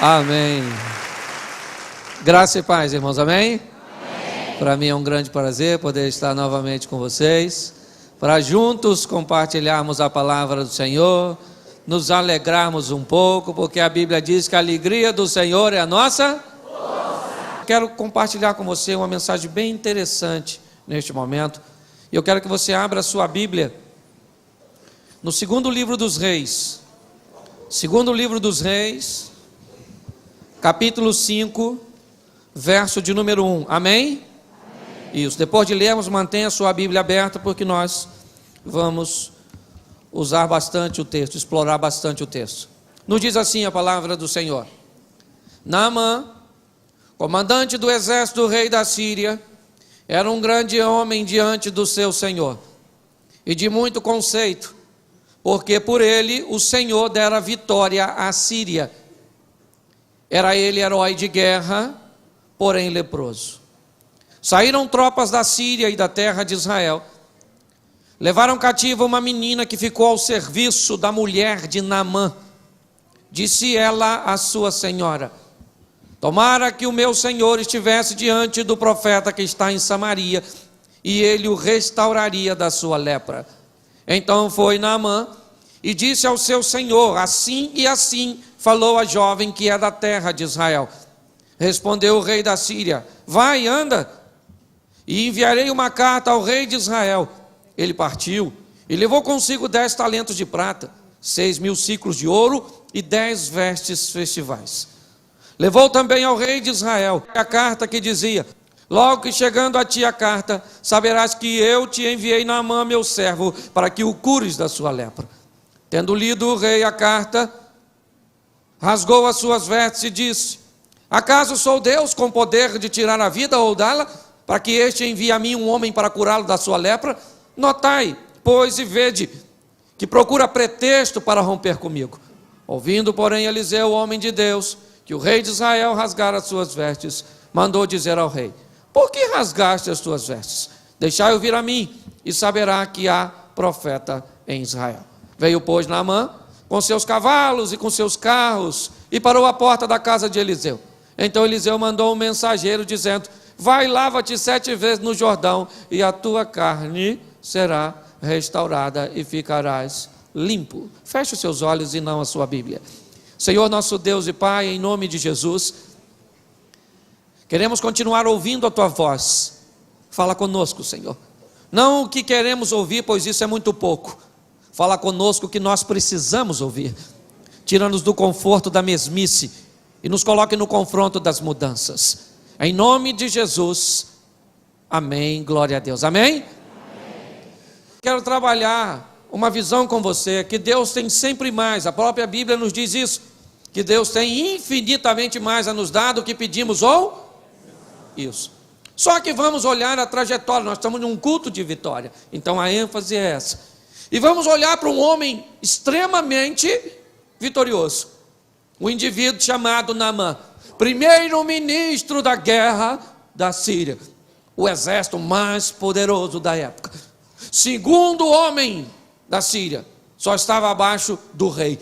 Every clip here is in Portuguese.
Amém. Graça e paz, irmãos, amém? Para mim é um grande prazer poder estar novamente com vocês, para juntos compartilharmos a palavra do Senhor, nos alegrarmos um pouco, porque a Bíblia diz que a alegria do Senhor é a nossa força. Quero compartilhar com você uma mensagem bem interessante neste momento, e eu quero que você abra a sua Bíblia no segundo livro dos Reis, capítulo 5, verso de número 1, amém? Isso, depois de lermos, mantenha a sua Bíblia aberta, porque nós vamos usar bastante o texto, explorar bastante o texto. Nos diz assim a palavra do Senhor: Naamã, comandante do exército do rei da Síria, era um grande homem diante do seu Senhor, e de muito conceito, porque por ele o Senhor dera vitória à Síria. Era ele herói de guerra, porém leproso. Saíram tropas da Síria e da terra de Israel. Levaram cativa uma menina que ficou ao serviço da mulher de Naamã. Disse ela à sua senhora: tomara que o meu senhor estivesse diante do profeta que está em Samaria, e ele o restauraria da sua lepra. Então foi Naamã e disse ao seu senhor: assim e assim falou a jovem que é da terra de Israel. Respondeu o rei da Síria: vai, anda, e enviarei uma carta ao rei de Israel. Ele partiu e levou consigo 10 talentos de prata, 6.000 ciclos de ouro e 10 vestes festivais. Levou também ao rei de Israel a carta que dizia: logo que chegando a ti a carta, saberás que eu te enviei Naamã, meu servo, para que o cures da sua lepra. Tendo lido o rei a carta, rasgou as suas vestes e disse: acaso sou Deus com poder de tirar a vida ou dá-la, para que este envie a mim um homem para curá-lo da sua lepra? Notai, pois, e vede, que procura pretexto para romper comigo. Ouvindo, porém, Eliseu, o homem de Deus, que o rei de Israel rasgara as suas vestes, mandou dizer ao rei: por que rasgaste as tuas vestes? Deixai-o vir a mim, e saberá que há profeta em Israel. Veio, pois, Naamã com seus cavalos e com seus carros, e parou à porta da casa de Eliseu. Então Eliseu mandou um mensageiro, dizendo: vai, lava-te 7 vezes no Jordão, e a tua carne será restaurada, e ficarás limpo. Feche os seus olhos e não a sua Bíblia. Senhor nosso Deus e Pai, em nome de Jesus, queremos continuar ouvindo a tua voz. Fala conosco, Senhor. Não o que queremos ouvir, pois isso é muito pouco. Fala conosco o que nós precisamos ouvir. Tira-nos do conforto da mesmice e nos coloque no confronto das mudanças. Em nome de Jesus, amém, glória a Deus, amém? Amém. Quero trabalhar uma visão com você, que Deus tem sempre mais, a própria Bíblia nos diz isso, que Deus tem infinitamente mais a nos dar do que pedimos ou isso. Só que vamos olhar a trajetória, nós estamos num culto de vitória, então a ênfase é essa. E vamos olhar para um homem extremamente vitorioso, um indivíduo chamado Naamã, primeiro-ministro da guerra da Síria, o exército mais poderoso da época, segundo homem da Síria, só estava abaixo do rei,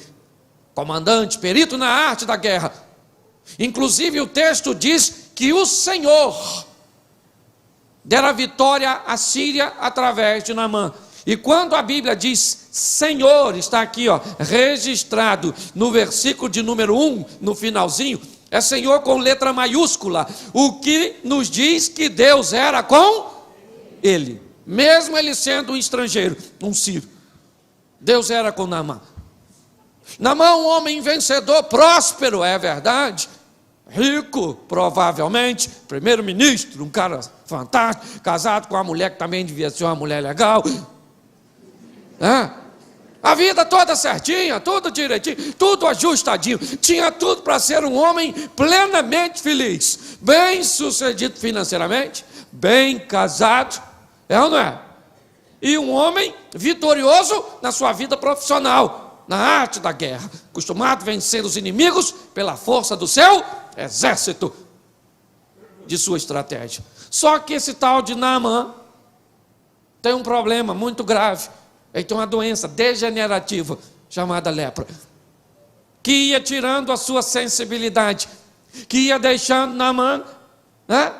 comandante, perito na arte da guerra. Inclusive o texto diz que o Senhor dera vitória à Síria através de Naamã. E quando a Bíblia diz Senhor, está aqui registrado no versículo de número 1, no finalzinho, é Senhor com letra maiúscula, o que nos diz que Deus era com ele, mesmo ele sendo um estrangeiro, um sírio. Deus era com Naamã. Naamã, um homem vencedor, próspero, é verdade, rico, provavelmente, primeiro-ministro, um cara fantástico, casado com uma mulher que também devia ser uma mulher legal. A vida toda certinha, tudo direitinho, tudo ajustadinho, tinha tudo para ser um homem plenamente feliz, bem sucedido financeiramente, bem casado, é ou não é? E um homem vitorioso na sua vida profissional, na arte da guerra, acostumado a vencer os inimigos pela força do seu exército, de sua estratégia. Só que esse tal de Naamã tem um problema muito grave. Ele tem uma doença degenerativa chamada lepra. que ia tirando a sua sensibilidade, que ia deixando Naamã, né,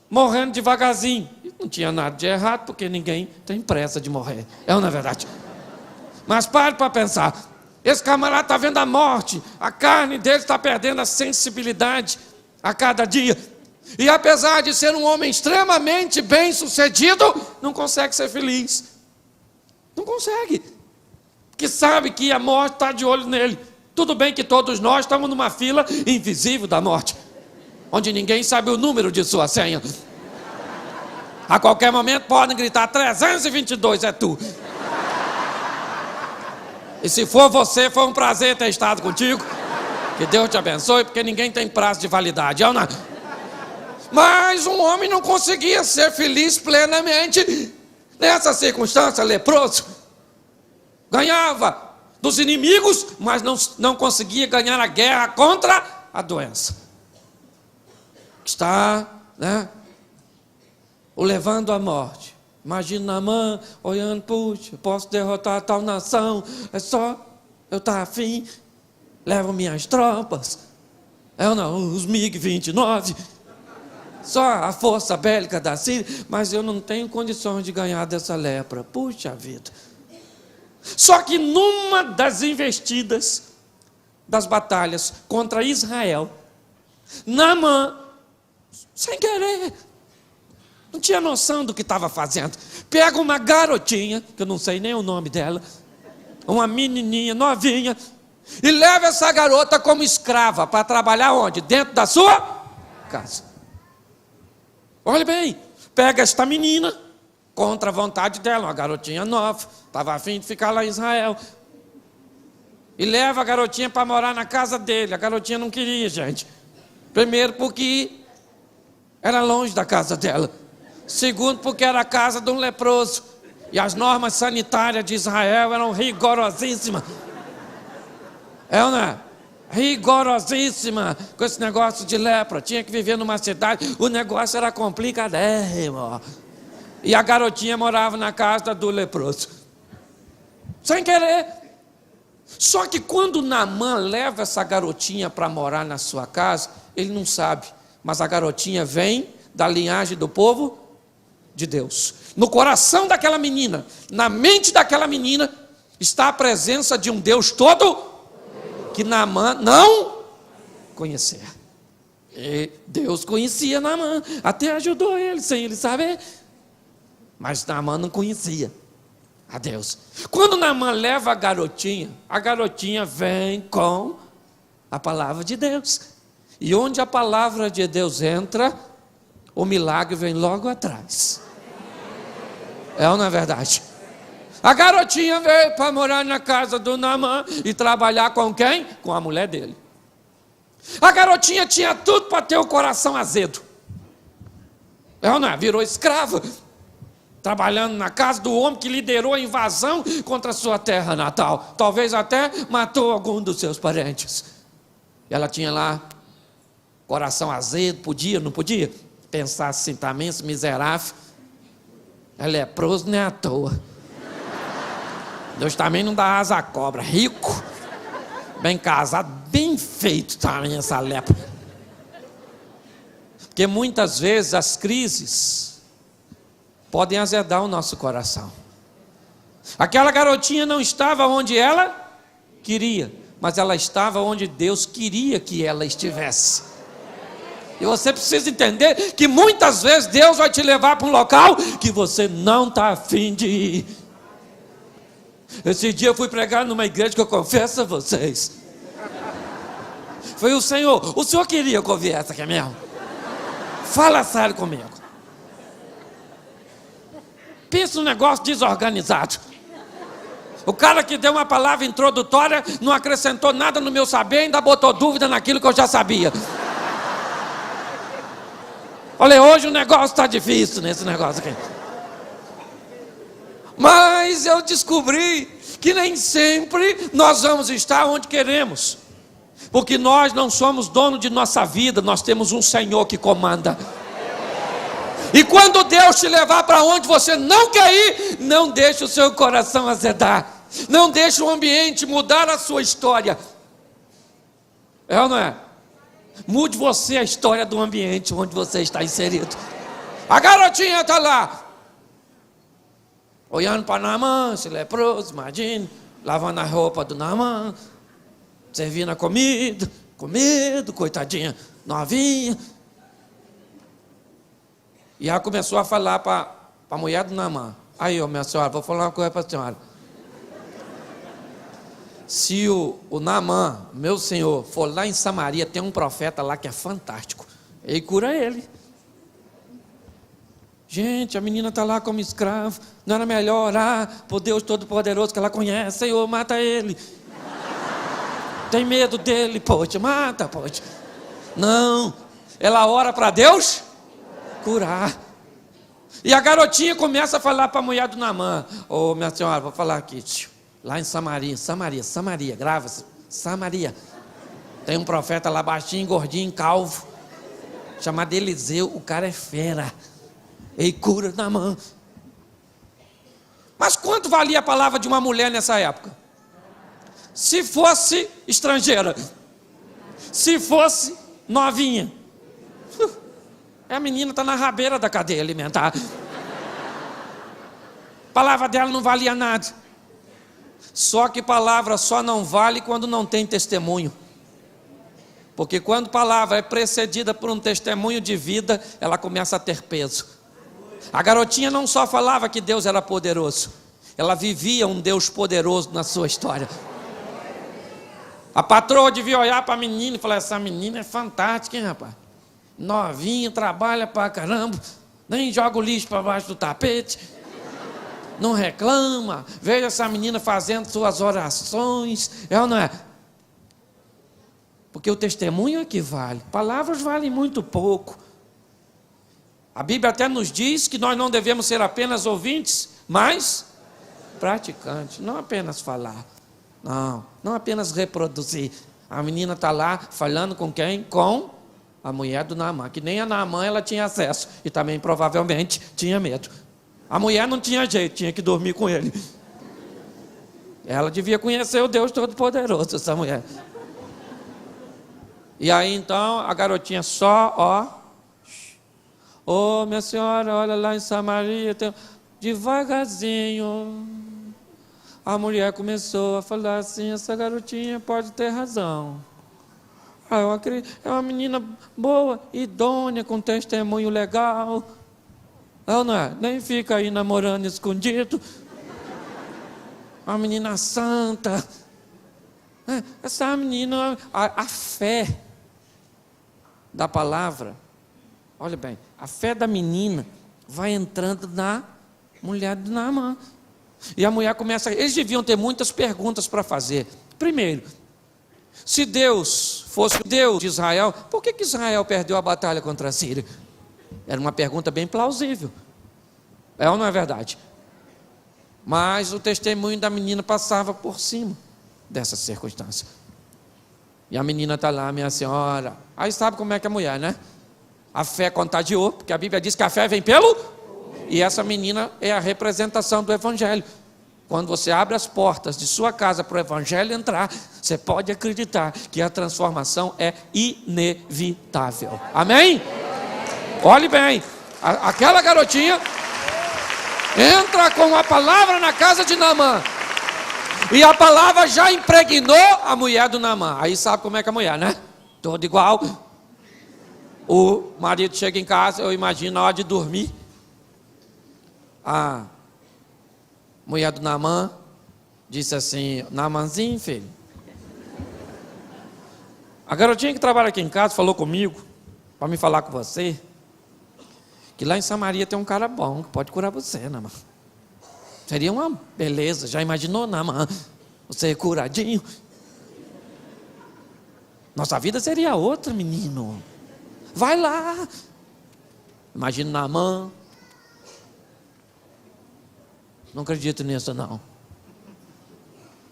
morrendo devagarzinho. Não tinha nada de errado, porque ninguém tem pressa de morrer. É ou não é verdade? Mas pare para pensar. Esse camarada está vendo a morte, a carne dele está perdendo a sensibilidade a cada dia. E apesar de ser um homem extremamente bem sucedido, não consegue ser feliz. Não consegue. Porque sabe que a morte está de olho nele. Tudo bem que todos nós estamos numa fila invisível da morte, onde ninguém sabe o número de sua senha. A qualquer momento podem gritar 322, é tu. E se for você, foi um prazer ter estado contigo. Que Deus te abençoe, porque ninguém tem prazo de validade. Eu não. Mas um homem não conseguia ser feliz plenamente nessa circunstância, leproso. Ganhava dos inimigos, mas não conseguia ganhar a guerra contra a doença. Está, né, o levando à morte. Imagina Naamã olhando, puxa, posso derrotar tal nação, é só eu estar afim, levo minhas tropas, eu não, os MiG-29, só a força bélica da Síria, mas eu não tenho condições de ganhar dessa lepra, puxa vida. Só que numa das investidas das batalhas contra Israel, Naamã, sem querer, não tinha noção do que estava fazendo, pega uma garotinha, que eu não sei nem o nome dela, uma menininha novinha, e leva essa garota como escrava para trabalhar onde? Dentro da sua casa. Olha bem, pega esta menina contra a vontade dela, uma garotinha nova, estava a fim de ficar lá em Israel, e leva a garotinha para morar na casa dele. A garotinha não queria, gente. Primeiro porque era longe da casa dela. Segundo, porque era a casa de um leproso. E as normas sanitárias de Israel eram rigorosíssimas. É ou não é? Rigorosíssima com esse negócio de lepra. Tinha que viver numa cidade. O negócio era complicadérrimo. E a garotinha morava na casa do leproso. Sem querer. Só que quando Naamã leva essa garotinha para morar na sua casa, ele não sabe. Mas a garotinha vem da linhagem do povo de Deus. No coração daquela menina, na mente daquela menina, está a presença de um Deus todo que Naamã não conhecia. E Deus conhecia Naamã, até ajudou ele sem ele saber. Mas Naamã não conhecia a Deus. Quando Naamã leva a garotinha vem com a palavra de Deus. E onde a palavra de Deus entra, o milagre vem logo atrás. É ou não é verdade? A garotinha veio para morar na casa do Naamã e trabalhar com quem? Com a mulher dele. A garotinha tinha tudo para ter o coração azedo. É ou não é? Virou escrava, trabalhando na casa do homem que liderou a invasão contra a sua terra natal. Talvez até matou algum dos seus parentes. Ela tinha lá coração azedo, podia, não podia? Pensar assim também, esse miserável é leproso, não é à toa. Deus também não dá asa à cobra, rico, bem casado, bem feito também essa lepra. Porque muitas vezes as crises podem azedar o nosso coração. Aquela garotinha não estava onde ela queria, mas ela estava onde Deus queria que ela estivesse. E você precisa entender que muitas vezes Deus vai te levar para um local que você não está afim de ir. Esse dia eu fui pregar numa igreja que eu confesso a vocês. Foi o Senhor queria que eu viesse aqui mesmo? Fala sério comigo. Pensa um negócio desorganizado. O cara que deu uma palavra introdutória não acrescentou nada no meu saber, ainda botou dúvida naquilo que eu já sabia. Olha, hoje o negócio está difícil nesse negócio aqui. Mas eu descobri que nem sempre nós vamos estar onde queremos. Porque nós não somos dono de nossa vida, nós temos um Senhor que comanda. E quando Deus te levar para onde você não quer ir, não deixe o seu coração azedar. Não deixe o ambiente mudar a sua história. É ou não é? Mude você a história do ambiente onde você está inserido. A garotinha está lá, olhando para Naamã, esse leproso, imagine, lavando a roupa do Naamã, servindo a comida, com medo, coitadinha, novinha. E ela começou a falar para a mulher do Naamã: aí, minha senhora, vou falar uma coisa para a senhora. Se o Naamã, meu senhor, for lá em Samaria, tem um profeta lá que é fantástico, ele cura ele. Gente, a menina está lá como escrava, não era melhor orar por Deus Todo-Poderoso que ela conhece? Senhor, mata ele. Tem medo dele, poxa, mata, poxa. Não, ela ora para Deus curar. E a garotinha começa a falar para a mulher do Naamã: ô, minha senhora, vou falar aqui, lá em Samaria, grava-se, Samaria. Tem um profeta lá baixinho, gordinho, calvo, chamado Eliseu, o cara é fera. Ele cura Naamã. Mas quanto valia a palavra de uma mulher nessa época? Se fosse estrangeira, se fosse novinha, a menina está na rabeira da cadeia alimentar. A palavra dela não valia nada. Só que palavra só não vale quando não tem testemunho. Porque quando palavra é precedida por um testemunho de vida, ela começa a ter peso. A garotinha não só falava que Deus era poderoso, ela vivia um Deus poderoso na sua história. A patroa devia olhar para a menina e falar: essa menina é fantástica, hein, rapaz? Novinha, trabalha pra caramba, nem joga o lixo para baixo do tapete, não reclama, veja essa menina fazendo suas orações, é ou não é? Porque o testemunho é que vale, palavras valem muito pouco. A Bíblia até nos diz que nós não devemos ser apenas ouvintes, mas praticantes, não apenas falar, não apenas reproduzir. A menina está lá falando com quem? Com a mulher do Naamã, que nem a Naamã ela tinha acesso e também provavelmente tinha medo. A mulher não tinha jeito, tinha que dormir com ele. Ela devia conhecer o Deus Todo-Poderoso, essa mulher. E aí então a garotinha só, ô, minha senhora, olha lá em Samaria, devagarzinho. A mulher começou a falar assim: essa garotinha pode ter razão. Eu acredito, é uma menina boa, idônea, com testemunho legal. Não é? Nem fica aí namorando escondido. Uma menina santa. Essa menina, a fé da palavra, olha bem, a fé da menina vai entrando na mulher do Naamã. E a mulher começa, eles deviam ter muitas perguntas para fazer. Primeiro, se Deus fosse o Deus de Israel, por que Israel perdeu a batalha contra a Síria? Era uma pergunta bem plausível. É ou não é verdade? Mas o testemunho da menina passava por cima dessa circunstância. E a menina está lá: minha senhora. Aí sabe como é que é a mulher, né? A fé contagiou, porque a Bíblia diz que a fé vem pelo... E essa menina é a representação do Evangelho. Quando você abre as portas de sua casa para o Evangelho entrar, você pode acreditar que a transformação é inevitável. Amém? Olhe bem, aquela garotinha entra com a palavra na casa de Naamã. E a palavra já impregnou a mulher do Naamã. Aí sabe como é que é a mulher, né? Toda igual. O marido chega em casa, eu imagino, na hora de dormir, a mulher do Naamã disse assim: Naamãzinho, filho, a garotinha que trabalha aqui em casa falou comigo para me falar com você que lá em Samaria tem um cara bom que pode curar você, Naamã. Seria uma beleza. Já imaginou, Naamã, você curadinho? Nossa vida seria outra, menino. Vai lá. Imagina Naamã. Não acredito nisso, não.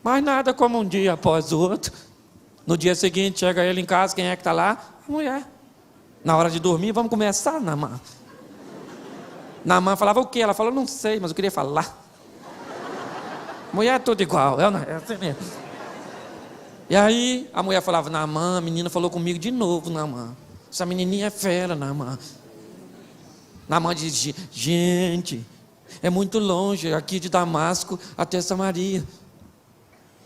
Mas nada como um dia após o outro. No dia seguinte, chega ele em casa, quem é que está lá? A mulher. Na hora de dormir, vamos começar, Naamã. Naamã falava o quê? Ela falou: não sei, mas eu queria falar. Mulher é tudo igual, é assim mesmo. E aí a mulher falava: Naamã, a menina falou comigo de novo, Naamã. Essa menininha é fera, Naamã. Naamã dizia: gente, é muito longe aqui de Damasco até Samaria.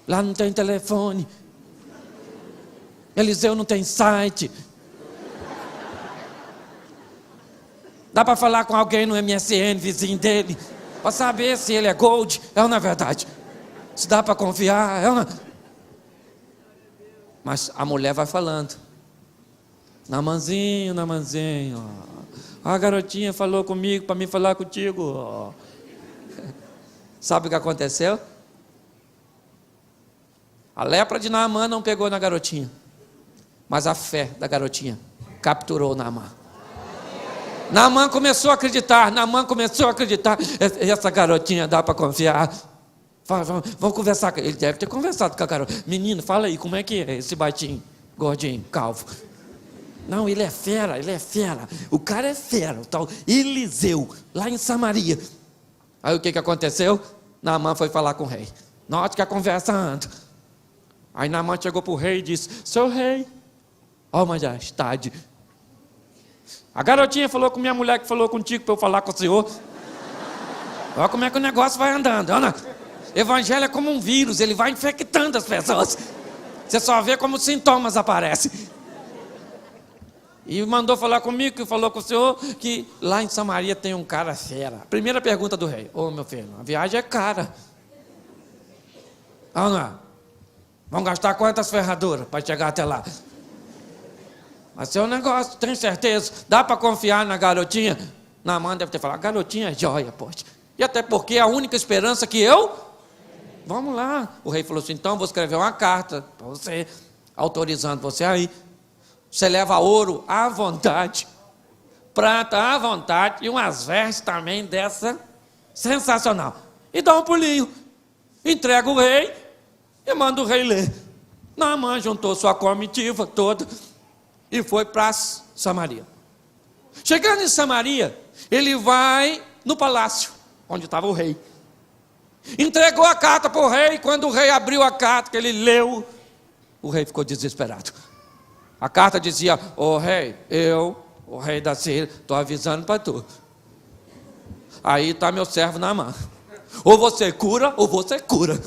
Lá não tem telefone. Eliseu não tem site. Dá para falar com alguém no MSN, vizinho dele, para saber se ele é gold, é ou não é verdade? Se dá para confiar, é ou não? Mas a mulher vai falando: Naamanzinho, Naamanzinho, a garotinha falou comigo para me falar contigo. Sabe o que aconteceu? A lepra de Naamã não pegou na garotinha, mas a fé da garotinha capturou Naamã. Naamã começou a acreditar, essa garotinha dá para confiar. Vamos conversar. Ele deve ter conversado com a garota. Menino, fala aí, como é que é esse baixinho, gordinho, calvo? Não, ele é fera. O cara é fera, o tal Eliseu, lá em Samaria. Aí o que aconteceu? Naamã foi falar com o rei. Note que a conversa anda. Aí Naamã chegou para o rei e disse: seu rei, ó majestade, a garotinha falou com minha mulher que falou contigo para eu falar com o senhor. Olha como é que o negócio vai andando. Olha, evangelho é como um vírus, ele vai infectando as pessoas. Você só vê como os sintomas aparecem. E mandou falar comigo, que falou com o senhor, que lá em Samaria tem um cara fera. Primeira pergunta do rei: ô meu filho, a viagem é cara. Não, vão gastar quantas ferraduras para chegar até lá? Mas seu negócio, tem certeza? Dá para confiar na garotinha? Naamã deve ter falado: a garotinha é joia, poxa. E até porque é a única esperança que eu... Vamos lá. O rei falou assim: então vou escrever uma carta para você, autorizando você aí. Você leva ouro à vontade, prata à vontade e umas vestes também dessa sensacional. E dá um pulinho. Entrega o rei e manda o rei ler. Naamã juntou sua comitiva toda e foi para Samaria. Chegando em Samaria, ele vai no palácio onde estava o rei. Entregou a carta para o rei. Quando o rei abriu a carta, que ele leu, o rei ficou desesperado. A carta dizia: ô rei, o rei da Síria, estou avisando para tu. Aí está meu servo Naamã. Ou você cura, ou você cura.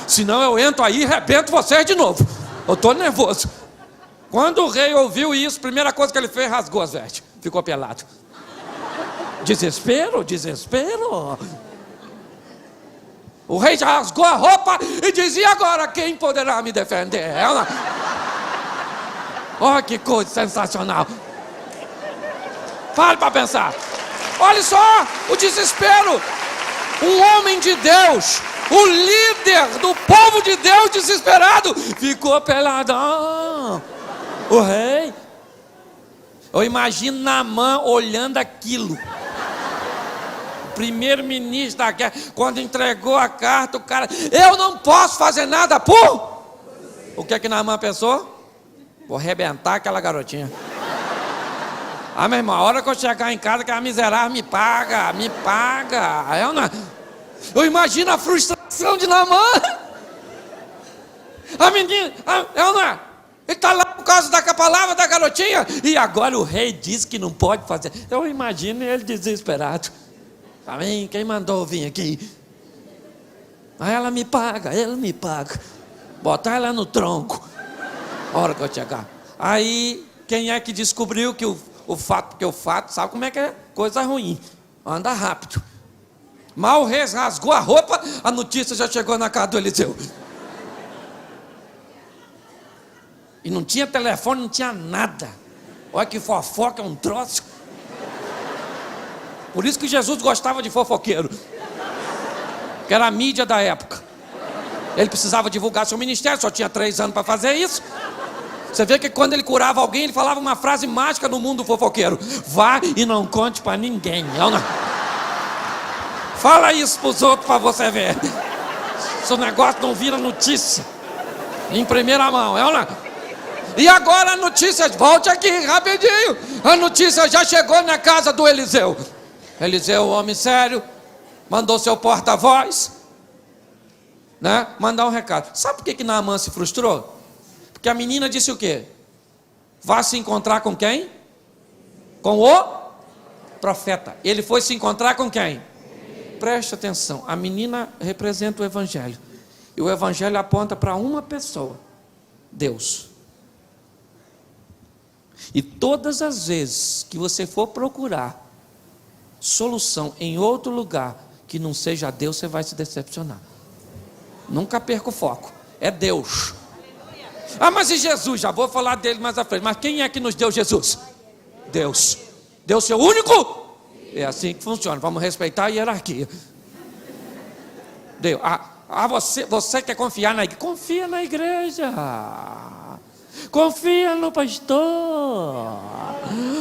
Senão eu entro aí e arrebento vocês de novo. Eu estou nervoso. Quando o rei ouviu isso, a primeira coisa que ele fez, rasgou as vestes. Ficou pelado. Desespero. O rei já rasgou a roupa e dizia: agora quem poderá me defender? Ela... Olha que coisa sensacional. Fale para pensar. Olha só o desespero. Um homem de Deus, o líder do povo de Deus desesperado, ficou peladão. O rei. Eu imagino Naamã olhando aquilo. O primeiro-ministro da guerra, quando entregou a carta, o cara: eu não posso fazer nada por... O que é que Naamã pensou? Vou arrebentar aquela garotinha. Meu irmão, a hora que eu chegar em casa, que a miserável me paga. Eu imagino a frustração de Naamã. A menina, ele está lá por causa da palavra da garotinha, e agora o rei diz que não pode fazer. Eu imagino ele desesperado. Amém? Quem mandou vir aqui? Ela me paga. Botar ela no tronco. A hora que eu chegar. Aí, quem é que descobriu que o fato, porque o fato, sabe como é que é? Coisa ruim. Anda rápido. Mal o rei rasgou a roupa, a notícia já chegou na casa do Eliseu. E não tinha telefone, não tinha nada. Olha que fofoca, é um troço. Por isso que Jesus gostava de fofoqueiro. Que era a mídia da época. Ele precisava divulgar seu ministério, só tinha 3 anos para fazer isso. Você vê que quando ele curava alguém, ele falava uma frase mágica no mundo fofoqueiro: vá e não conte para ninguém. Não. Fala isso para os outros para você ver. Seu negócio não vira notícia em primeira mão. E agora a notícia, volte aqui rapidinho. A notícia já chegou na casa do Eliseu. Eliseu, homem sério, mandou seu porta-voz. né? Mandar um recado. Sabe por que Naamã se frustrou? Porque a menina disse o quê? Vá se encontrar com quem? Com o profeta. Ele foi se encontrar com quem? Preste atenção, a menina representa o evangelho. E o evangelho aponta para uma pessoa, Deus. E todas as vezes que você for procurar solução em outro lugar que não seja Deus, você vai se decepcionar. Nunca perca o foco, é Deus. Ah, mas e Jesus? Já vou falar dele mais à frente. Mas quem é que nos deu Jesus? Deus. Deus seu único? É assim que funciona, vamos respeitar a hierarquia. Deus. Você quer confiar na igreja? Confia na igreja. Confia no pastor.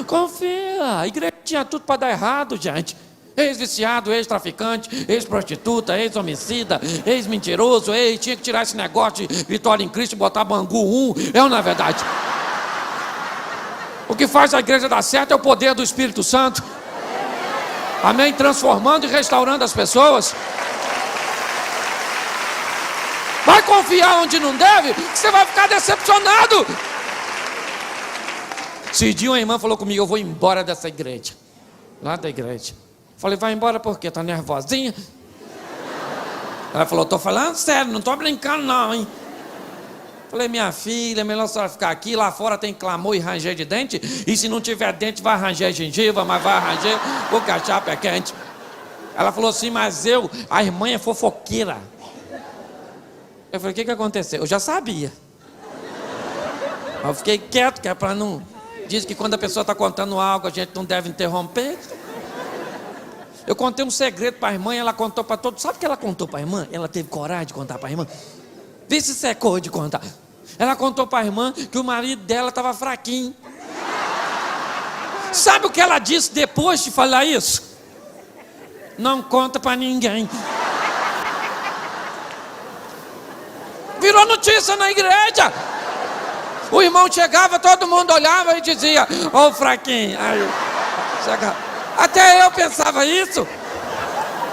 Confia. A igreja tinha tudo para dar errado, gente. Ex-viciado, ex-traficante, ex-prostituta, ex-homicida, ex-mentiroso, tinha que tirar esse negócio de vitória em Cristo e botar Bangu 1. É ou não é verdade? O que faz a igreja dar certo é o poder do Espírito Santo. Amém? Transformando e restaurando as pessoas. Vai confiar onde não deve, que você vai ficar decepcionado. Esse dia uma irmã falou comigo, eu vou embora dessa igreja. Lá da igreja. Falei, vai embora por quê? Tá nervosinha? Ela falou, tô falando sério, não tô brincando não, hein? Falei, minha filha, é melhor a senhora ficar aqui, lá fora tem clamor e ranger de dente, e se não tiver dente vai ranger gengiva, mas vai ranger porque a chapa é quente. Ela falou assim, mas a irmã é fofoqueira. Eu falei, o que aconteceu? Eu já sabia. Eu fiquei quieto, que é para não... Diz que quando a pessoa está contando algo, a gente não deve interromper. Eu contei um segredo para a irmã, ela contou para todos. Sabe o que ela contou para a irmã? Ela teve coragem de contar para a irmã. Vê se secou de contar. Ela contou para a irmã que o marido dela estava fraquinho. Sabe o que ela disse depois de falar isso? Não conta para ninguém. Virou notícia na igreja. O irmão chegava, todo mundo olhava e dizia, ó, o fraquinho. Aí, até eu pensava isso.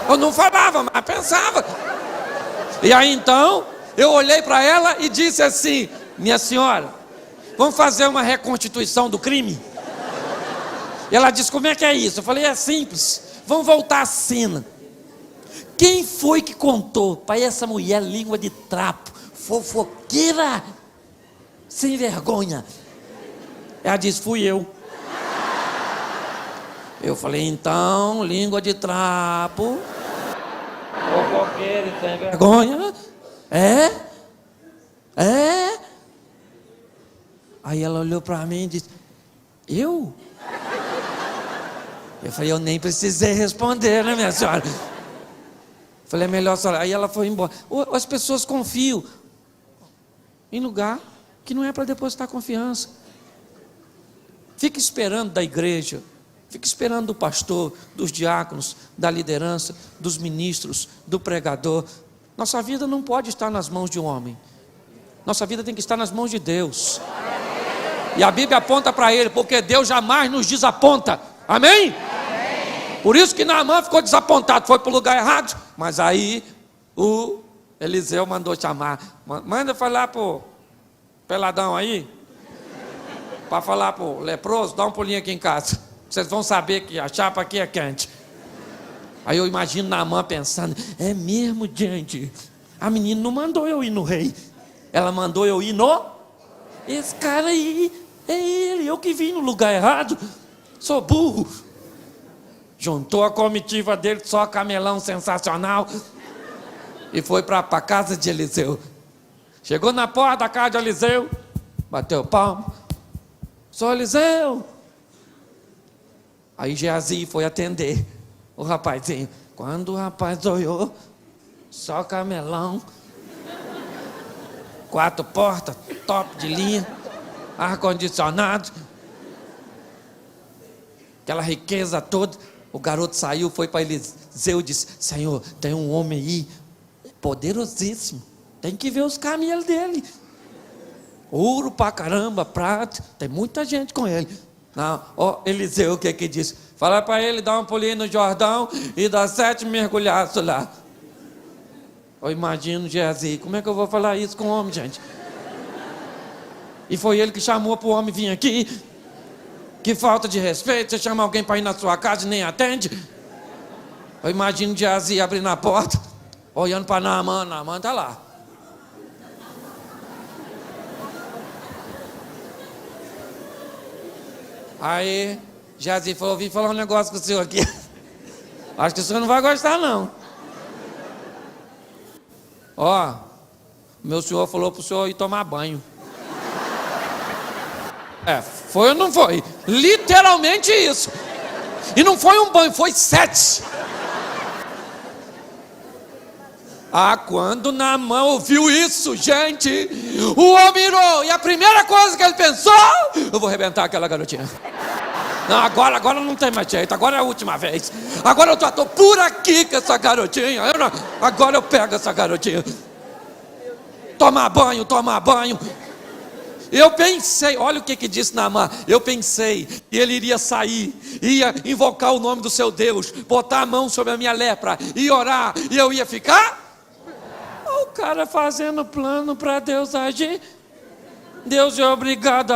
Eu não falava, mas pensava. E aí então, eu olhei para ela e disse assim, minha senhora, vamos fazer uma reconstituição do crime? E ela disse, como é que é isso? Eu falei, é simples, vamos voltar à cena. Quem foi que contou para essa mulher língua de trapo, fofoqueira, sem vergonha? Ela disse, fui eu. Eu falei, então, língua de trapo, fofoqueira e sem vergonha. É? Aí ela olhou para mim e disse, eu? Eu falei, eu nem precisei responder, né, minha senhora? Falei, é melhor a senhora. Aí ela foi embora. As pessoas confiam em lugar que não é para depositar confiança. Fica esperando da igreja, fica esperando do pastor, dos diáconos, da liderança, dos ministros, do pregador. Nossa vida não pode estar nas mãos de um homem. Nossa vida tem que estar nas mãos de Deus. E a Bíblia aponta para ele, porque Deus jamais nos desaponta. Amém? Por isso que Naamã ficou desapontado, foi para o lugar errado. Mas aí o Eliseu mandou chamar. Manda falar para o peladão aí, para falar para o leproso, dá um pulinho aqui em casa. Vocês vão saber que a chapa aqui é quente. Aí eu imagino Naamã pensando, é mesmo, gente? A menina não mandou eu ir no rei. Ela mandou eu ir no... Esse cara aí, é ele, eu que vim no lugar errado. Sou burro. Juntou a comitiva dele, só camelão sensacional, e foi para a casa de Eliseu. Chegou na porta da casa de Eliseu, bateu palmo. Sou Eliseu. Aí Geazi foi atender o rapazinho. Quando o rapaz olhou, só camelão, 4 portas, top de linha, ar-condicionado, aquela riqueza toda. O garoto saiu, foi para Eliseu e disse, Senhor, tem um homem aí, poderosíssimo, tem que ver os camelos dele. Ouro pra caramba, prata, tem muita gente com ele. Não, Eliseu, o que disse? Fala para ele, dá um pulinho no Jordão e dá 7 mergulhaços lá. Eu imagino Geazi, como é que eu vou falar isso com o homem, gente? E foi ele que chamou para o homem vir aqui. Que falta de respeito, você chama alguém para ir na sua casa e nem atende. Eu imagino Geazi abrindo a porta, olhando para Naamã, Naamã está lá. Aí Geazi falou, vim falar um negócio com o senhor aqui. Acho que o senhor não vai gostar não. Ó, meu senhor falou para o senhor ir tomar banho. Foi ou não foi? Literalmente isso. E não foi um banho, foi 7. Quando Naamã ouviu isso, gente, o homem irou. E a primeira coisa que ele pensou, eu vou arrebentar aquela garotinha. Não, agora não tem mais jeito, agora é a última vez. Agora eu estou por aqui com essa garotinha. Agora eu pego essa garotinha. Tomar banho. Eu pensei, olha o que disse Naamã. Eu pensei que ele iria sair, ia invocar o nome do seu Deus, botar a mão sobre a minha lepra e orar, e eu ia ficar. O cara fazendo plano para Deus agir. Deus é obrigado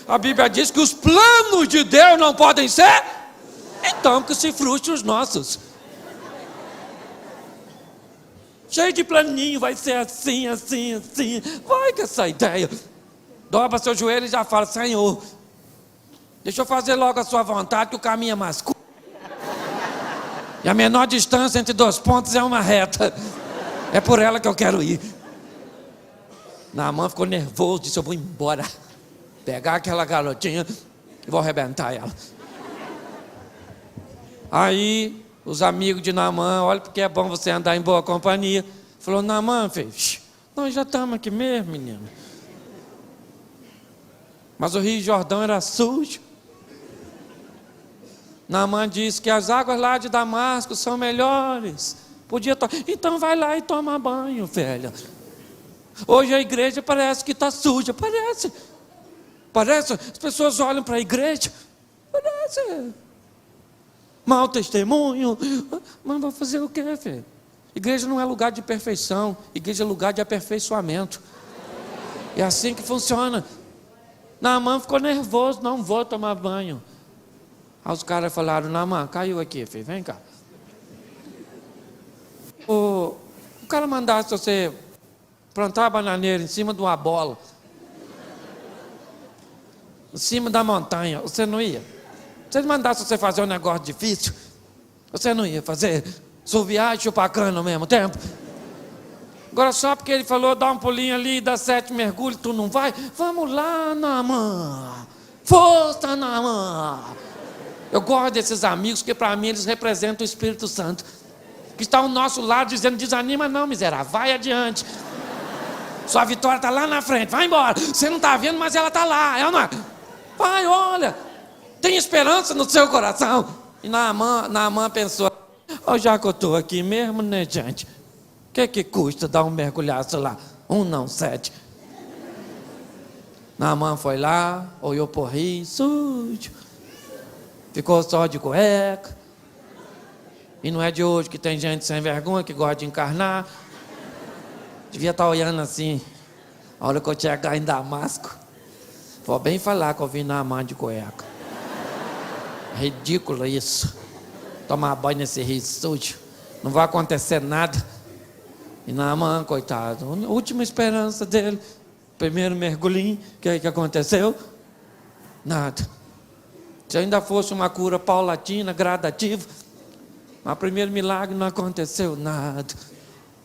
a Bíblia diz que os planos de Deus não podem ser, então que se frustre os nossos. Cheio de planinho, vai ser assim. Vai com essa ideia. Dobra seu joelho e já fala, Senhor, deixa eu fazer logo a sua vontade, que o caminho é mais curto. E a menor distância entre 2 pontos é uma reta. É por ela que eu quero ir. Naamã ficou nervoso, disse, eu vou embora. Pegar aquela garotinha e vou arrebentar ela. Aí, os amigos de Naamã, olha porque é bom você andar em boa companhia. Falou, Naamã, filho, nós já estamos aqui mesmo, menino. Mas o Rio Jordão era sujo. Naamã disse que as águas lá de Damasco são melhores. Então vai lá e toma banho, velho. Hoje a igreja parece que está suja. Parece. As pessoas olham para a igreja. Parece. Mau testemunho. Mas vou fazer o quê, filho? Igreja não é lugar de perfeição. Igreja é lugar de aperfeiçoamento. É assim que funciona. Naamã ficou nervoso. Não vou tomar banho. Aí os caras falaram, Naamã, caiu aqui, filho. Vem cá. O cara mandasse você plantar a bananeira em cima de uma bola, em cima da montanha, você não ia? Se ele mandasse você fazer um negócio difícil, você não ia fazer? Assoviar e chupar cana ao mesmo tempo? Agora só porque ele falou, dá um pulinho ali, dá 7 mergulhos, tu não vai? Vamos lá, Naamã. Força, Naamã. Eu gosto desses amigos, porque para mim eles representam o Espírito Santo, que está ao nosso lado dizendo, desanima não, miserável, vai adiante. Sua vitória está lá na frente, vai embora. Você não está vendo, mas ela está lá. Ela não é. Pai, olha, tem esperança no seu coração. E Naamã pensou, já que eu estou aqui mesmo, né, gente? O que custa dar um mergulhaço lá? 7. Naamã foi lá, olhou por rio, sujo. Ficou só de cueca. E não é de hoje que tem gente sem vergonha que gosta de encarnar. Devia estar olhando assim, a hora que eu chegar em Damasco, vou bem falar que eu vim Naamã de cueca. Ridículo isso. Tomar banho nesse rio sujo. Não vai acontecer nada. E Naamã, coitado, a última esperança dele, primeiro mergulhinho, o que aconteceu? Nada. Se ainda fosse uma cura paulatina, gradativa, mas o primeiro milagre não aconteceu nada.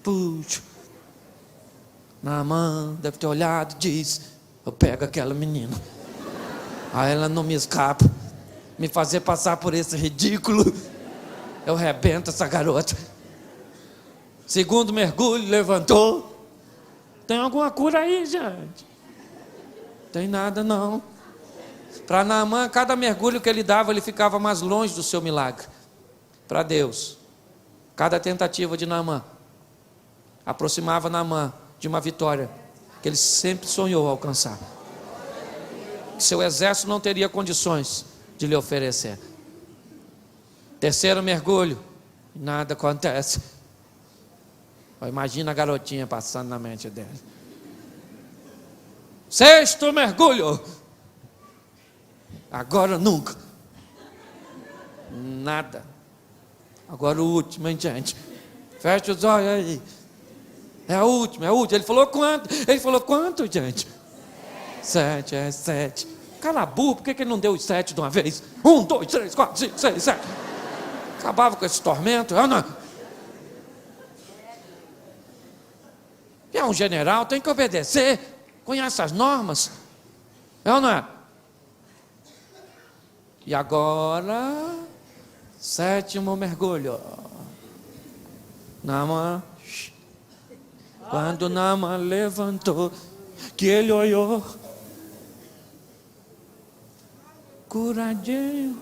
Puxa. Naamã deve ter olhado e disse, eu pego aquela menina. Aí ela não me escapa. Me fazer passar por esse ridículo, eu rebento essa garota. Segundo mergulho, levantou. Tem alguma cura aí, gente? Tem nada não. Para Naamã, cada mergulho que ele dava, ele ficava mais longe do seu milagre. Para Deus, cada tentativa de Naamã aproximava Naamã de uma vitória que ele sempre sonhou alcançar. Que seu exército não teria condições de lhe oferecer. Terceiro mergulho, Nada acontece. Imagina a garotinha passando na mente dele. 6º mergulho. Agora nunca. Nada. Agora o último, hein, gente? Fecha os olhos aí. É o último, é o último. Ele falou quanto? Ele falou quanto, gente? 7, 7. Cala a boca, por que ele não deu os 7 de uma vez? 1, 2, 3, 4, 5, 6, 7. Acabava com esse tormento. Eu não. É um general, tem que obedecer. Conhece as normas. É ou não é? E agora, 7º mergulho. Naaman. Quando Naaman levantou, que ele olhou, curadinho.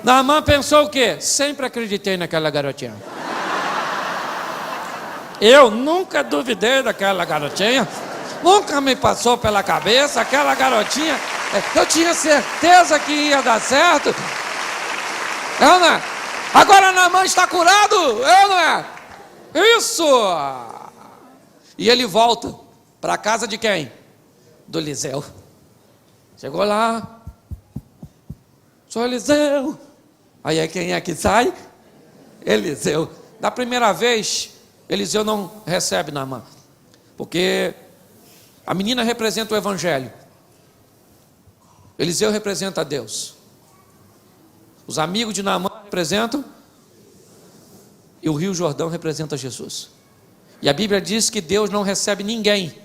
Naaman pensou o quê? Sempre acreditei naquela garotinha. Eu nunca duvidei daquela garotinha. Nunca me passou pela cabeça aquela garotinha. Eu tinha certeza que ia dar certo. É ou não é? Agora Naaman está curado. É ou não é? Isso. E ele volta para a casa de quem? Do Eliseu. Chegou lá. Sou Eliseu. Aí quem é que sai? Eliseu. Da primeira vez, Eliseu não recebe Naaman, porque a menina representa o Evangelho, Eliseu representa Deus, os amigos de Naaman representam, e o Rio Jordão representa Jesus. E a Bíblia diz que Deus não recebe ninguém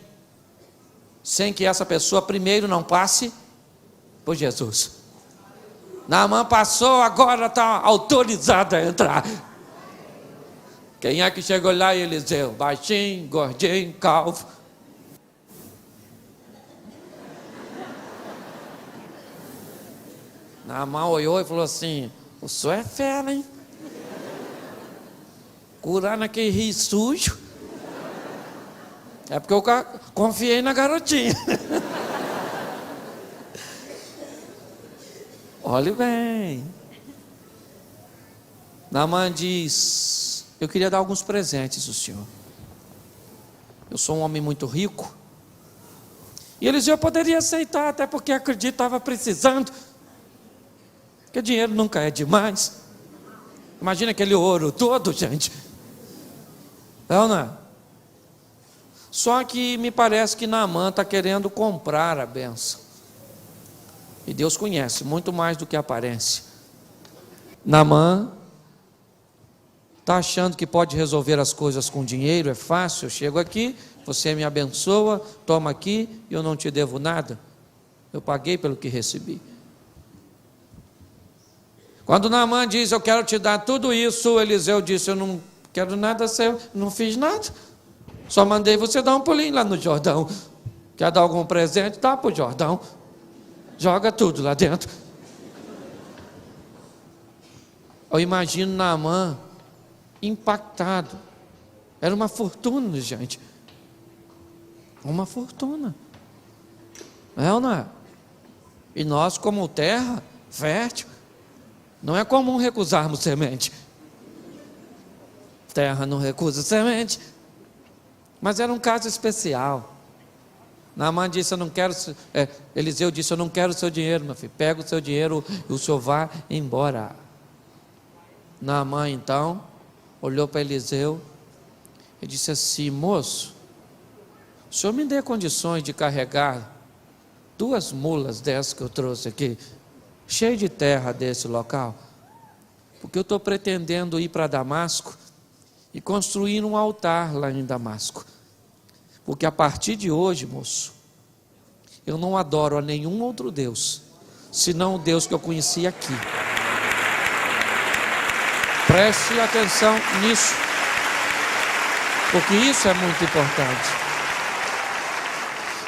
sem que essa pessoa primeiro não passe por Jesus. Naaman passou, agora está autorizado a entrar. Quem é que chegou lá? Eliseu, baixinho, gordinho, calvo. Naaman olhou e falou assim: o senhor é fera, hein? Curar naquele rio sujo. É porque eu confiei na garotinha. Olhe bem. Naaman diz: eu queria dar alguns presentes ao senhor. Eu sou um homem muito rico. E Eliseu poderia aceitar, até porque acredito que estava precisando. Porque dinheiro nunca é demais. Imagina aquele ouro todo, gente. Não, não é? Só que me parece que Naaman está querendo comprar a bênção. E Deus conhece muito mais do que a aparência. Naaman está achando que pode resolver as coisas com dinheiro, é fácil, eu chego aqui, você me abençoa, toma aqui, e eu não te devo nada. Eu paguei pelo que recebi. Quando Naaman diz: eu quero te dar tudo isso, Eliseu disse: eu não quero nada seu, não fiz nada. Só mandei você dar um pulinho lá no Jordão. Quer dar algum presente? Dá para o Jordão. Joga tudo lá dentro. Eu imagino Naaman impactado. Era uma fortuna, gente. Uma fortuna. É ou não é? E nós, como terra fértil, não é comum recusarmos semente. Terra não recusa semente. Mas era um caso especial. Naaman disse: eu não quero. Eliseu disse: eu não quero o seu dinheiro, meu filho. Pega o seu dinheiro e o senhor vá embora. Naaman então olhou para Eliseu e disse assim: moço, o senhor me dê condições de carregar 2 mulas dessas que eu trouxe aqui, cheio de terra desse local, porque eu estou pretendendo ir para Damasco e construir um altar lá em Damasco, porque a partir de hoje, moço, eu não adoro a nenhum outro Deus, senão o Deus que eu conheci aqui. Preste atenção nisso, porque isso é muito importante.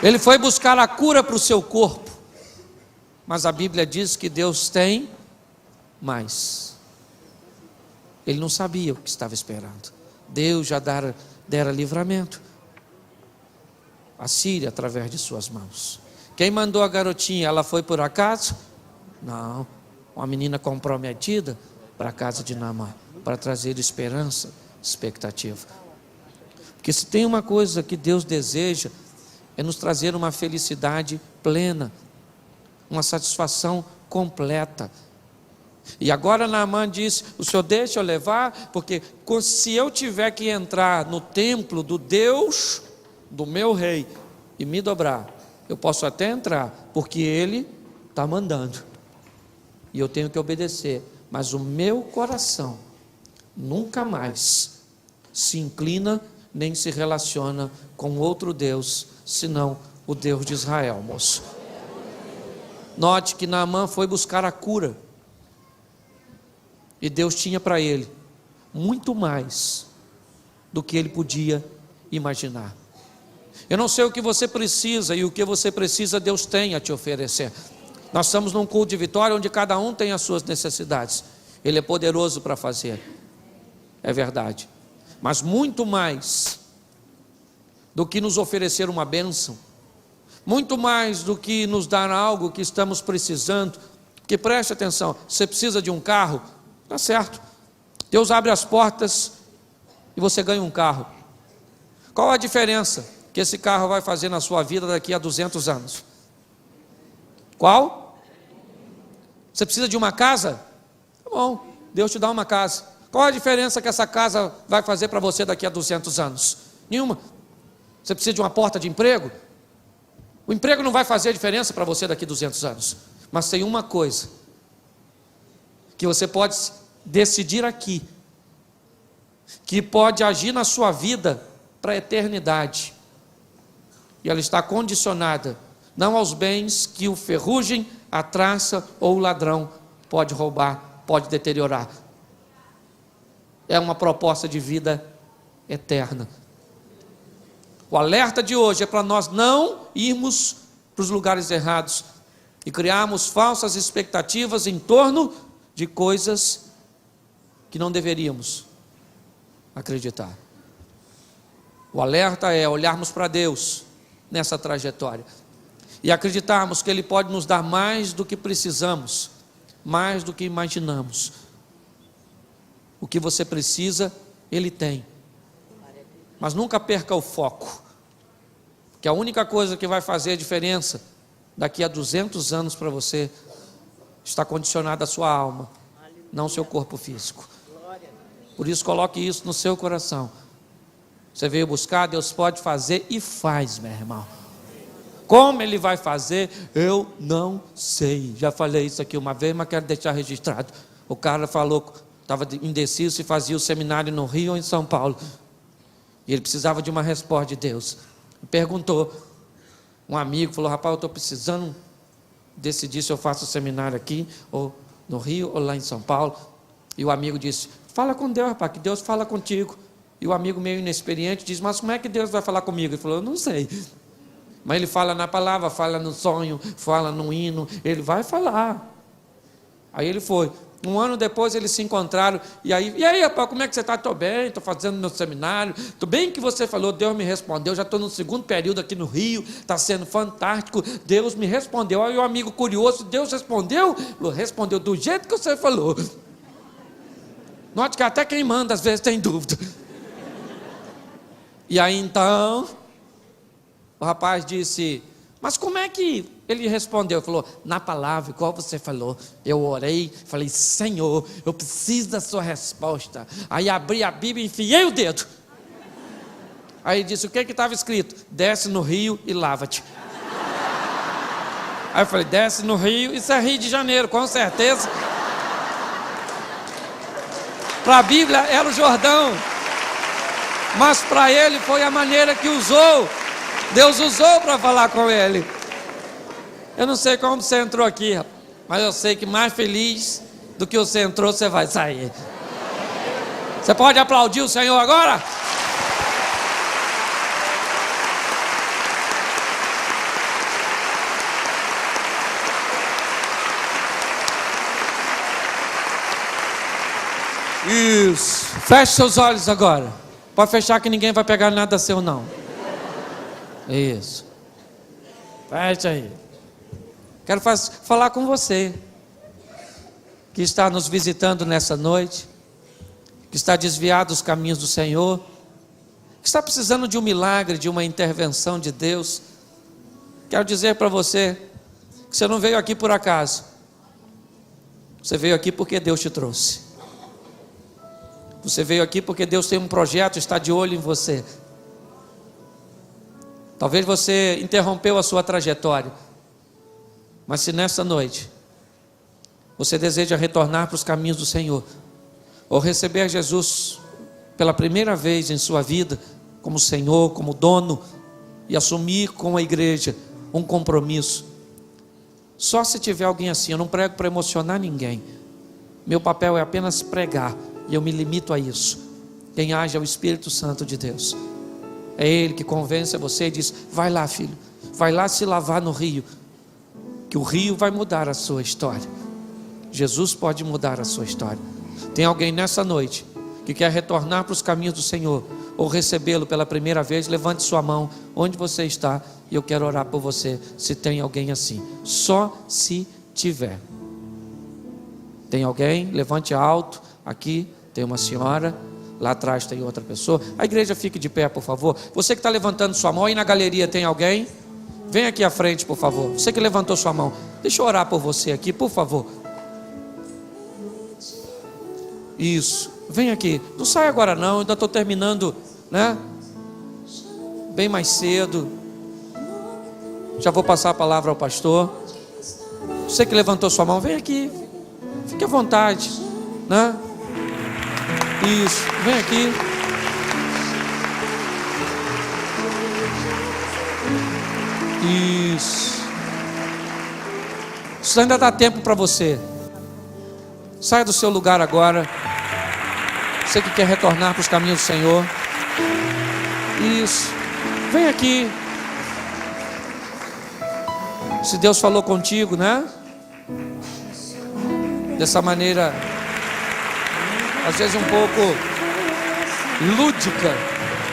Ele foi buscar a cura para o seu corpo, mas a Bíblia diz que Deus tem mais. Ele não sabia o que estava esperando. Deus já dera livramento a Síria através de suas mãos. Quem mandou a garotinha? Ela foi por acaso? Não. uma menina comprometida para a casa de Naamã, para trazer esperança, expectativa. Porque se tem uma coisa que Deus deseja, é nos trazer uma felicidade plena, uma satisfação completa. E agora Naamã diz: o Senhor deixa eu levar, porque se eu tiver que entrar no templo do Deus do meu rei e me dobrar, eu posso até entrar, porque Ele está mandando, e eu tenho que obedecer, mas o meu coração nunca mais se inclina, nem se relaciona com outro Deus, senão o Deus de Israel, moço. Note que Naamã foi buscar a cura, e Deus tinha para ele muito mais do que ele podia imaginar. Eu não sei o que você precisa, e o que você precisa Deus tem a te oferecer. Nós estamos num culto de vitória, onde cada um tem as suas necessidades. Ele é poderoso para fazer, é verdade, mas muito mais do que nos oferecer uma bênção, muito mais do que nos dar algo que estamos precisando. Porque preste atenção, você precisa de um carro, tá certo, Deus abre as portas e você ganha um carro. Qual a diferença que esse carro vai fazer na sua vida daqui a 200 anos? Qual? Você precisa de uma casa? Tá bom, Deus te dá uma casa. Qual a diferença que essa casa vai fazer para você daqui a 200 anos? Nenhuma. Você precisa de uma porta de emprego? O emprego não vai fazer diferença para você daqui a 200 anos. Mas tem uma coisa que você pode decidir aqui, que pode agir na sua vida para a eternidade, e ela está condicionada não aos bens que o ferrugem, a traça ou o ladrão pode roubar, pode deteriorar. É uma proposta de vida eterna. O alerta de hoje é para nós não irmos para os lugares errados e criarmos falsas expectativas em torno de coisas que não deveríamos acreditar. O alerta é olharmos para Deus nessa trajetória e acreditarmos que Ele pode nos dar mais do que precisamos, mais do que imaginamos. O que você precisa, Ele tem. Mas nunca perca o foco, que a única coisa que vai fazer a diferença daqui a 200 anos para você está condicionada à sua alma, não ao seu corpo físico. Por isso coloque isso no seu coração. Você veio buscar, Deus pode fazer e faz, meu irmão. Como Ele vai fazer, eu não sei. Já falei isso aqui uma vez, mas quero deixar registrado. O cara falou, estava indeciso se fazia o seminário no Rio ou em São Paulo. E ele precisava de uma resposta de Deus. Perguntou, um amigo falou: rapaz, eu estou precisando decidir se eu faço o seminário aqui, ou no Rio, ou lá em São Paulo. E o amigo disse: fala com Deus, rapaz, que Deus fala contigo. E o amigo meio inexperiente disse: mas como é que Deus vai falar comigo? Ele falou: eu não sei. Mas Ele fala na palavra, fala no sonho, fala no hino, Ele vai falar. Aí ele foi. Um ano depois eles se encontraram, e aí rapaz, como é que você está? Estou bem, estou fazendo meu seminário, estou bem que você falou, Deus me respondeu, já estou no segundo período aqui no Rio, está sendo fantástico, Deus me respondeu. Aí o amigo curioso: Deus respondeu? Respondeu do jeito que você falou. Note que até quem manda às vezes tem dúvida. E aí então, o rapaz disse: mas como é que ele respondeu? Ele falou: na palavra, igual você falou, eu orei, falei: Senhor, eu preciso da sua resposta. Aí abri a Bíblia e enfiei o dedo. Aí ele disse: o que estava escrito? Desce no rio e lava-te. Aí eu falei: desce no rio, isso é Rio de Janeiro, com certeza. Para a Bíblia era o Jordão, mas para ele foi a maneira que usou. Deus usou para falar com ele. Eu não sei como você entrou aqui, mas eu sei que mais feliz do que você entrou, você vai sair. Você pode aplaudir o Senhor agora? Isso. Feche seus olhos agora. Pode fechar que ninguém vai pegar nada seu não. Isso. Fecha aí. Quero falar com você. que está nos visitando nessa noite, que está desviado dos caminhos do Senhor, que está precisando de um milagre, de uma intervenção de Deus. Quero dizer para você que você não veio aqui por acaso. Você veio aqui porque Deus te trouxe. Você veio aqui porque Deus tem um projeto, está de olho em você. Talvez você interrompeu a sua trajetória, mas se nessa noite você deseja retornar para os caminhos do Senhor, ou receber Jesus pela primeira vez em sua vida, como Senhor, como dono, e assumir com a igreja um compromisso, só se tiver alguém assim. Eu não prego para emocionar ninguém, meu papel é apenas pregar, e eu me limito a isso. Quem age é o Espírito Santo de Deus, é Ele que convence você e diz: vai lá, filho, vai lá se lavar no rio, que o rio vai mudar a sua história. Jesus pode mudar a sua história. Tem alguém nessa noite que quer retornar para os caminhos do Senhor, ou recebê-lo pela primeira vez? Levante sua mão onde você está, e eu quero orar por você, se tem alguém assim. Só se tiver. Tem alguém? Levante alto. Aqui tem uma senhora, lá atrás tem outra pessoa. A igreja, fique de pé, por favor. Você que está levantando sua mão, aí na galeria tem alguém? Vem aqui à frente, por favor. Você que levantou sua mão, deixa eu orar por você aqui, por favor. Isso, vem aqui. Não sai agora não, eu ainda estou terminando, né? Bem mais cedo. Já vou passar a palavra ao pastor. Você que levantou sua mão, vem aqui. Fique à vontade, né? Isso, vem aqui. Isso ainda dá tempo para você. Saia do seu lugar agora. Você que quer retornar para os caminhos do Senhor. Isso, vem aqui. Se Deus falou contigo, né? Dessa maneira, às vezes um pouco lúdica,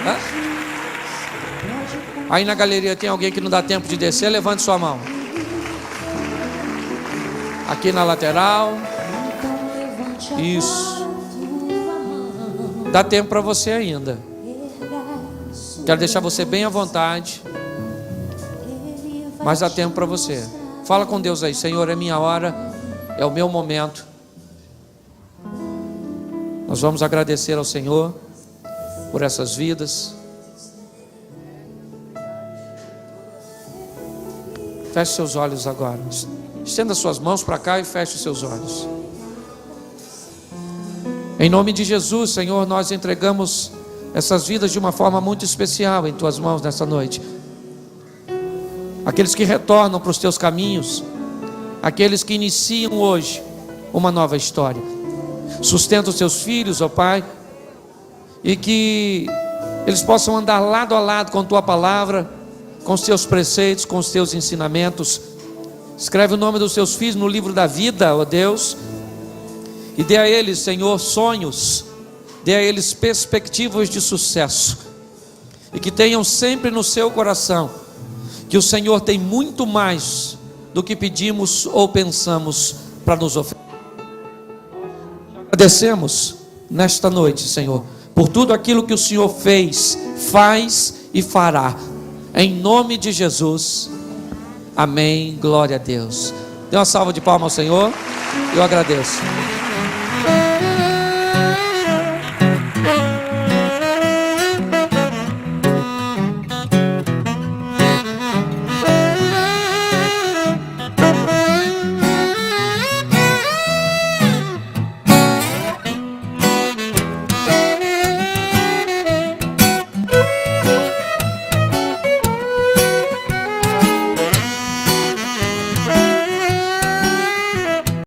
né? Aí na galeria tem alguém que não dá tempo de descer? Levante sua mão. Aqui na lateral. Isso. Dá tempo para você ainda. Quero deixar você bem à vontade, mas dá tempo para você. Fala com Deus aí: Senhor, é minha hora, é o meu momento. Nós vamos agradecer ao Senhor por essas vidas. Feche seus olhos agora. Estenda suas mãos para cá e feche os seus olhos. Em nome de Jesus, Senhor, nós entregamos essas vidas de uma forma muito especial em Tuas mãos nessa noite. Aqueles que retornam para os Teus caminhos, aqueles que iniciam hoje uma nova história. Sustenta os Teus filhos, ó Pai, e que eles possam andar lado a lado com Tua palavra, com os Teus preceitos, com os Teus ensinamentos. Escreve o nome dos Teus filhos no livro da vida, ó Deus, e dê a eles, Senhor, sonhos, dê a eles perspectivas de sucesso, e que tenham sempre no seu coração que o Senhor tem muito mais do que pedimos ou pensamos para nos oferecer. Agradecemos nesta noite, Senhor, por tudo aquilo que o Senhor fez, faz e fará, em nome de Jesus, amém. Glória a Deus. Dê uma salva de palmas ao Senhor. Eu agradeço.